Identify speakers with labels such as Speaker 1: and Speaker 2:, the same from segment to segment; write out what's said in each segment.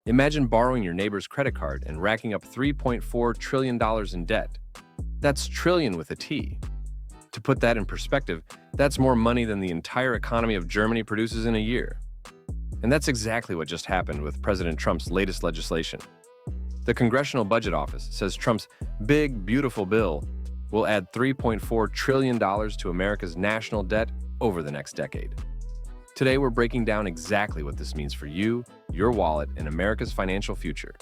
Speaker 1: Imagine borrowing your neighbor's credit card and racking up $3.4 trillion in debt. That's trillion with a T. To put that in perspective, that's more money than the entire economy of Germany produces in a year. And that's exactly what just happened with President Trump's latest legislation. The Congressional Budget Office says Trump's big, beautiful bill will add $3.4 trillion to America's national debt over the next decade. Today, we're breaking down exactly what this means for you, your wallet, and America's financial future.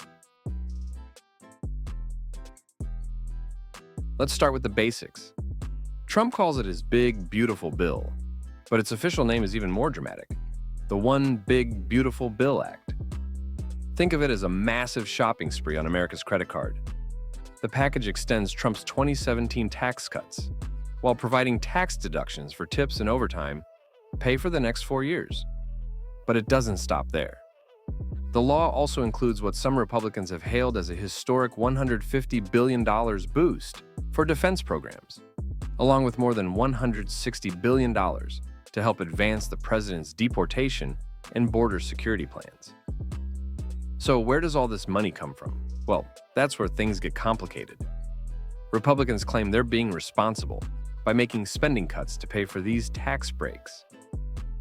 Speaker 1: Let's start with the basics. Trump calls it his big, beautiful bill, but its official name is even more dramatic: the One Big, Beautiful Bill Act. Think of it as a massive shopping spree on America's credit card. The package extends Trump's 2017 tax cuts, while providing tax deductions for tips and overtime pay for the next 4 years. But it doesn't stop there. The law also includes what some Republicans have hailed as a historic $150 billion boost for defense programs, along with more than $160 billion to help advance the president's deportation and border security plans. So where does all this money come from? Well, that's where things get complicated. Republicans claim they're being responsible by making spending cuts to pay for these tax breaks.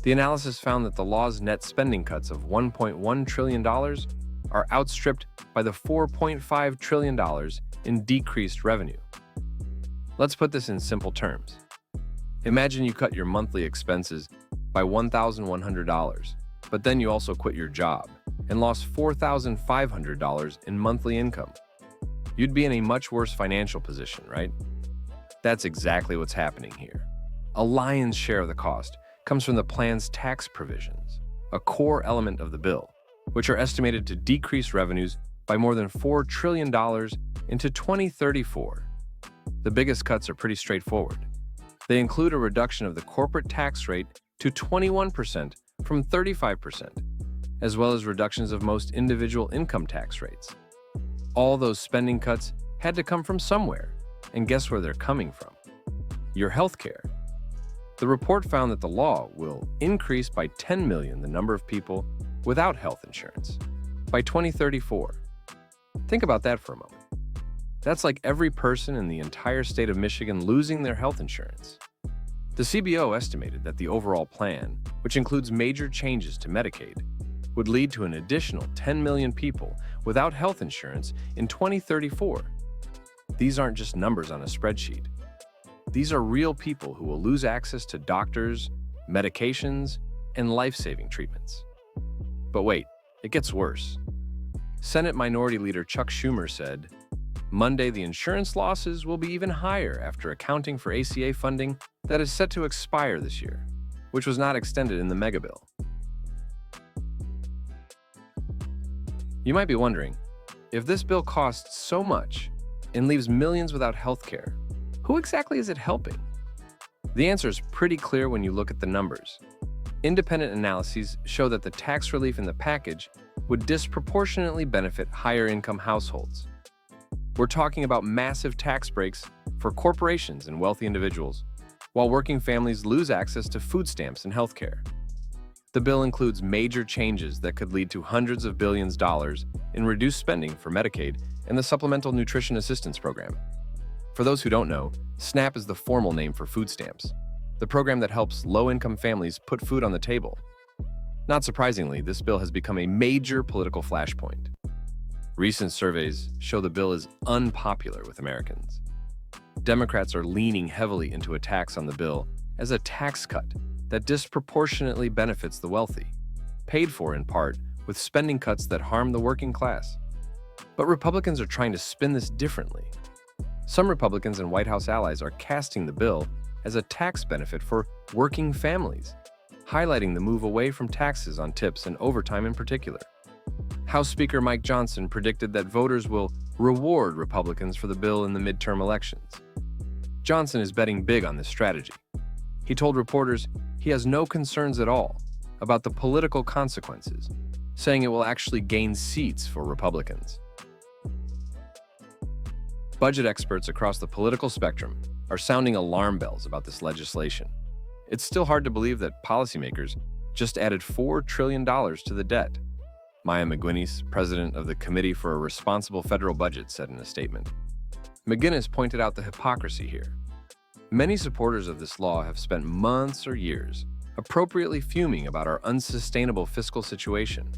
Speaker 1: The analysis found that the law's net spending cuts of $1.1 trillion are outstripped by the $4.5 trillion in decreased revenue. Let's put this in simple terms. Imagine you cut your monthly expenses by $1,100, but then you also quit your job and lost $4,500 in monthly income. You'd be in a much worse financial position, right? That's exactly what's happening here. A lion's share of the cost comes from the plan's tax provisions, a core element of the bill, which are estimated to decrease revenues by more than $4 trillion into 2034. The biggest cuts are pretty straightforward. They include a reduction of the corporate tax rate to 21% from 35%, as well as reductions of most individual income tax rates. All those spending cuts had to come from somewhere, and guess where they're coming from? Your healthcare. The report found that the law will increase by 10 million the number of people without health insurance by 2034. Think about that for a moment. That's like every person in the entire state of Michigan losing their health insurance. The CBO estimated that the overall plan, which includes major changes to Medicaid, would lead to an additional 10 million people without health insurance in 2034. These aren't just numbers on a spreadsheet. These are real people who will lose access to doctors, medications, and life-saving treatments. But wait, it gets worse. Senate Minority Leader Chuck Schumer said, Monday the insurance losses will be even higher after accounting for ACA funding that is set to expire this year, which was not extended in the megabill. You might be wondering, if this bill costs so much and leaves millions without health care, who exactly is it helping? The answer is pretty clear when you look at the numbers. Independent analyses show that the tax relief in the package would disproportionately benefit higher-income households. We're talking about massive tax breaks for corporations and wealthy individuals, while working families lose access to food stamps and healthcare. The bill includes major changes that could lead to hundreds of billions of dollars in reduced spending for Medicaid and the Supplemental Nutrition Assistance Program. For those who don't know, SNAP is the formal name for food stamps, the program that helps low-income families put food on the table. Not surprisingly, this bill has become a major political flashpoint. Recent surveys show the bill is unpopular with Americans. Democrats are leaning heavily into attacks on the bill as a tax cut that disproportionately benefits the wealthy, paid for in part with spending cuts that harm the working class. But Republicans are trying to spin this differently. Some Republicans and White House allies are casting the bill as a tax benefit for working families, highlighting the move away from taxes on tips and overtime in particular. House Speaker Mike Johnson predicted that voters will reward Republicans for the bill in the midterm elections. Johnson is betting big on this strategy. He told reporters he has no concerns at all about the political consequences, saying it will actually gain seats for Republicans. Budget experts across the political spectrum are sounding alarm bells about this legislation. It's still hard to believe that policymakers just added $4 trillion to the debt. Maya McGuinness, president of the Committee for a Responsible Federal Budget, said in a statement. McGuinness pointed out the hypocrisy here. Many supporters of this law have spent months or years appropriately fuming about our unsustainable fiscal situation.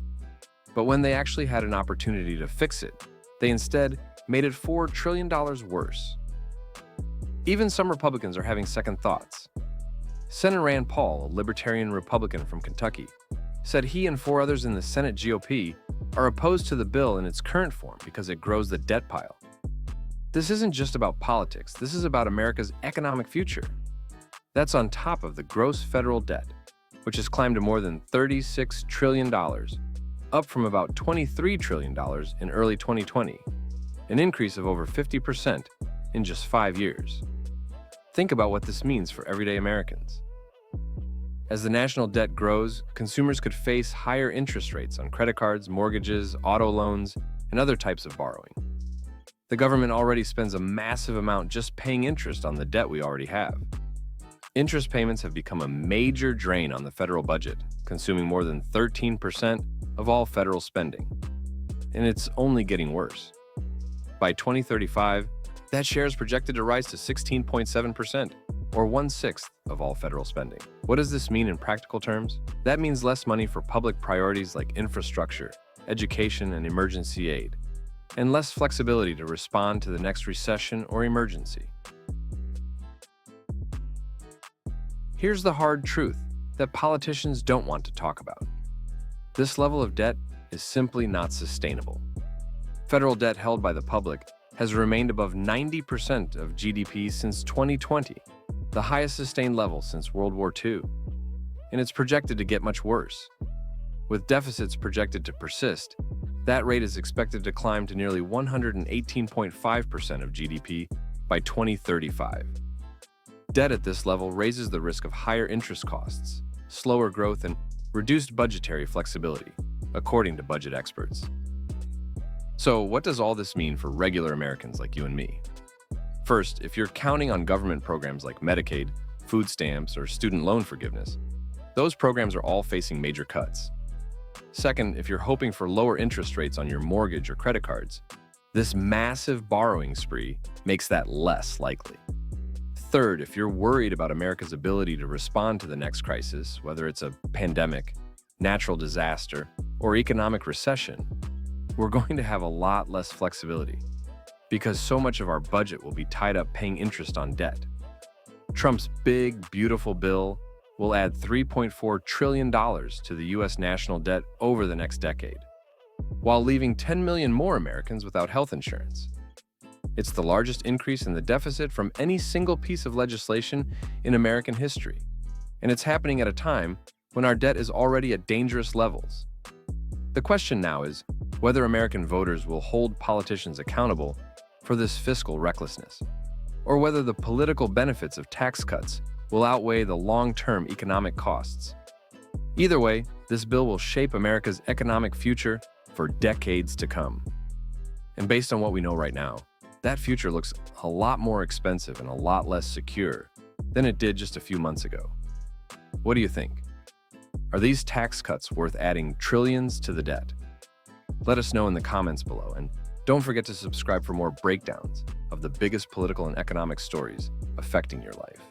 Speaker 1: But when they actually had an opportunity to fix it, they instead made it $4 trillion worse. Even some Republicans are having second thoughts. Senator Rand Paul, a libertarian Republican from Kentucky, said he and 4 others in the Senate GOP are opposed to the bill in its current form because it grows the debt pile. This isn't just about politics, this is about America's economic future. That's on top of the gross federal debt, which has climbed to more than $36 trillion, up from about $23 trillion in early 2020, an increase of over 50% in just 5 years. Think about what this means for everyday Americans. As the national debt grows, consumers could face higher interest rates on credit cards, mortgages, auto loans, and other types of borrowing. The government already spends a massive amount just paying interest on the debt we already have. Interest payments have become a major drain on the federal budget, consuming more than 13% of all federal spending. And it's only getting worse. By 2035, that share is projected to rise to 16.7%, or 1/6 of all federal spending. What does this mean in practical terms? That means less money for public priorities like infrastructure, education, and emergency aid, and less flexibility to respond to the next recession or emergency. Here's the hard truth that politicians don't want to talk about. This level of debt is simply not sustainable. Federal debt held by the public has remained above 90% of GDP since 2020, the highest sustained level since World War II. And it's projected to get much worse. With deficits projected to persist, that rate is expected to climb to nearly 118.5% of GDP by 2035. Debt at this level raises the risk of higher interest costs, slower growth, and reduced budgetary flexibility, according to budget experts. So, what does all this mean for regular Americans like you and me? First, if you're counting on government programs like Medicaid, food stamps, or student loan forgiveness, those programs are all facing major cuts. Second, if you're hoping for lower interest rates on your mortgage or credit cards, this massive borrowing spree makes that less likely. Third, if you're worried about America's ability to respond to the next crisis, whether it's a pandemic, natural disaster, or economic recession, we're going to have a lot less flexibility because so much of our budget will be tied up paying interest on debt. Trump's big, beautiful bill will add $3.4 trillion to the U.S. national debt over the next decade, while leaving 10 million more Americans without health insurance. It's the largest increase in the deficit from any single piece of legislation in American history, and it's happening at a time when our debt is already at dangerous levels. The question now is whether American voters will hold politicians accountable for this fiscal recklessness, or whether the political benefits of tax cuts will outweigh the long-term economic costs. Either way, this bill will shape America's economic future for decades to come. And based on what we know right now, that future looks a lot more expensive and a lot less secure than it did just a few months ago. What do you think? Are these tax cuts worth adding trillions to the debt? Let us know in the comments below, and don't forget to subscribe for more breakdowns of the biggest political and economic stories affecting your life.